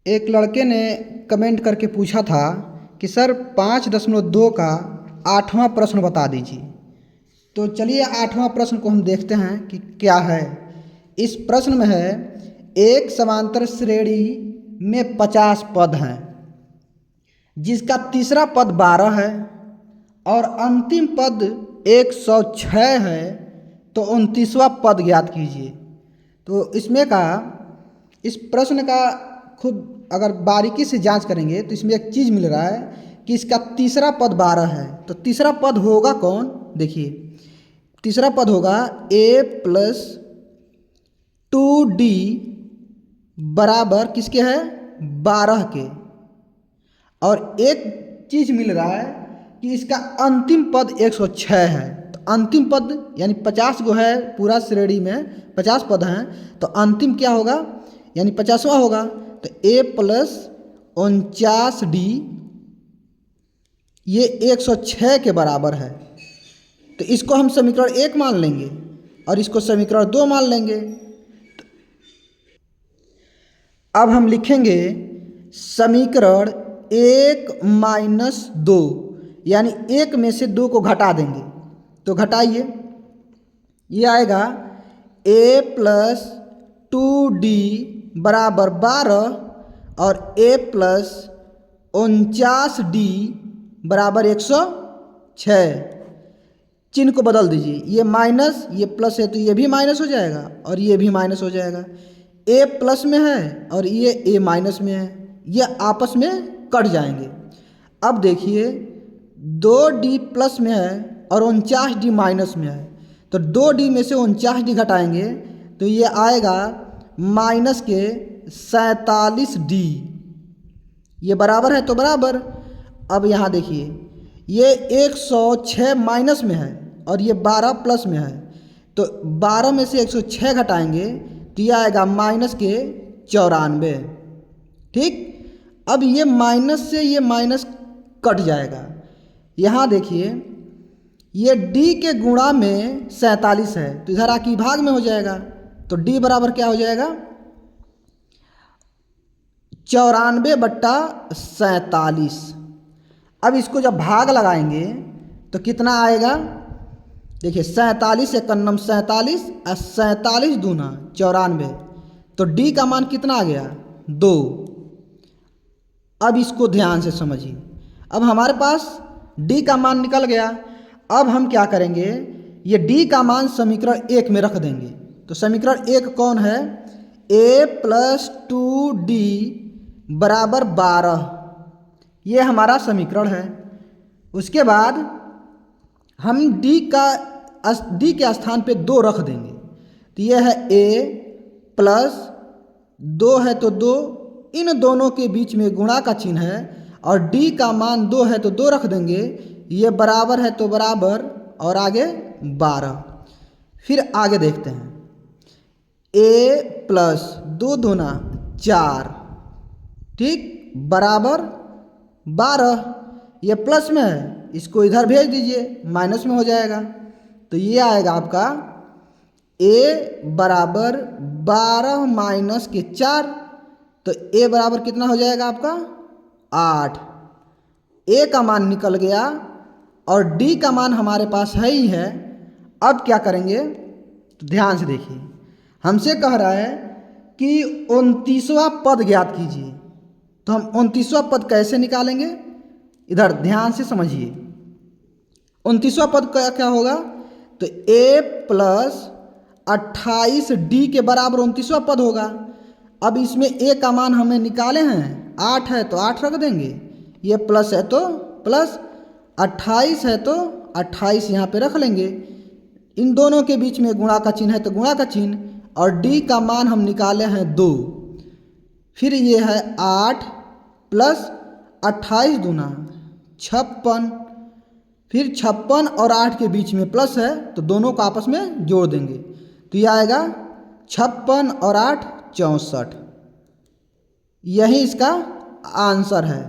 एक लड़के ने कमेंट करके पूछा था कि सर 5.2 का 8वां प्रश्न बता दीजिए। तो चलिए 8वां प्रश्न को हम देखते हैं कि क्या है। इस प्रश्न में है, एक समांतर श्रेणी में 50 पद हैं जिसका तीसरा पद 12 है और अंतिम पद 106 है, तो 29वां पद ज्ञात कीजिए। तो इस प्रश्न का खुद अगर बारीकी से जांच करेंगे तो इसमें एक चीज़ मिल रहा है कि इसका तीसरा पद 12 है। तो तीसरा पद होगा कौन? देखिए, तीसरा पद होगा a+2d बराबर किसके है? 12 के। और एक चीज़ मिल रहा है कि इसका अंतिम पद 106 है। तो अंतिम पद यानी 50 गो है, पूरा श्रेणी में 50 पद हैं, तो अंतिम क्या होगा? यानी 50वां होगा। तो a+49d ये 106 के बराबर है। तो इसको हम समीकरण 1 मान लेंगे और इसको समीकरण 2 मान लेंगे। अब हम लिखेंगे समीकरण 1-2, यानी 1 में से 2 को घटा देंगे। तो घटाइए, ये आएगा a+2d बराबर 12 और a+49d बराबर 106। चिन्ह को बदल दीजिए, ये माइनस ये प्लस है तो ये भी माइनस हो जाएगा और ये भी माइनस हो जाएगा। a प्लस में है और ये a माइनस में है, ये आपस में कट जाएंगे। अब देखिए 2d प्लस में है और 49d माइनस में है, तो 2d में से 49d घटाएंगे तो ये आएगा माइनस के 47d। ये बराबर है तो बराबर। अब यहाँ देखिए, ये 106 माइनस में है और ये 12 प्लस में है, तो 12 में से 106 घटाएंगे तो ये आएगा माइनस के 94। ठीक, अब ये माइनस से ये माइनस कट जाएगा। यहाँ देखिए, ये d के गुणा में 47 है तो इधर आके भाग में हो जाएगा। तो d बराबर क्या हो जाएगा? 94/47। अब इसको जब भाग लगाएंगे तो कितना आएगा? देखिए 47 एकन्नम 47 और 47 दूना 94, तो d का मान कितना आ गया? 2। अब इसको ध्यान से समझिए। अब हमारे पास d का मान निकल गया। अब हम क्या करेंगे, ये d का मान समीकरण 1 में रख देंगे। तो समीकरण 1 कौन है? a+2d बराबर 12, ये हमारा समीकरण है। उसके बाद हम d के स्थान पे 2 रख देंगे, तो यह है a+2 है तो 2, इन दोनों के बीच में गुणा का चिन्ह है और d का मान 2 है तो 2 रख देंगे, ये बराबर है तो बराबर और आगे 12। फिर आगे देखते हैं, a+2 दूना 4, ठीक, बराबर 12। ये प्लस में है, इसको इधर भेज दीजिए, माइनस में हो जाएगा। तो ये आएगा आपका a बराबर 12 माइनस के 4, तो a बराबर कितना हो जाएगा आपका? 8। a का मान निकल गया और d का मान हमारे पास है ही है। अब क्या करेंगे, तो ध्यान से देखिए, हमसे कह रहा है कि 29वां पद ज्ञात कीजिए। तो हम 29वां पद कैसे निकालेंगे, इधर ध्यान से समझिए। 29वां पद क्या होगा? तो a+28d के बराबर 29वां पद होगा। अब इसमें a का मान हमें निकाले हैं, 8 है तो 8 रख देंगे, ये प्लस है तो प्लस, 28 है तो 28 यहाँ पे रख लेंगे। इन दोनों के बीच में गुणा का चिन्ह है तो गुणा का चिन्ह, और d का मान हम निकाले हैं 2। फिर ये है 8 प्लस 28 दूना 56, फिर 56 और 8 के बीच में प्लस है तो दोनों को आपस में जोड़ देंगे, तो ये आएगा 56 और 8 64। यही इसका आंसर है।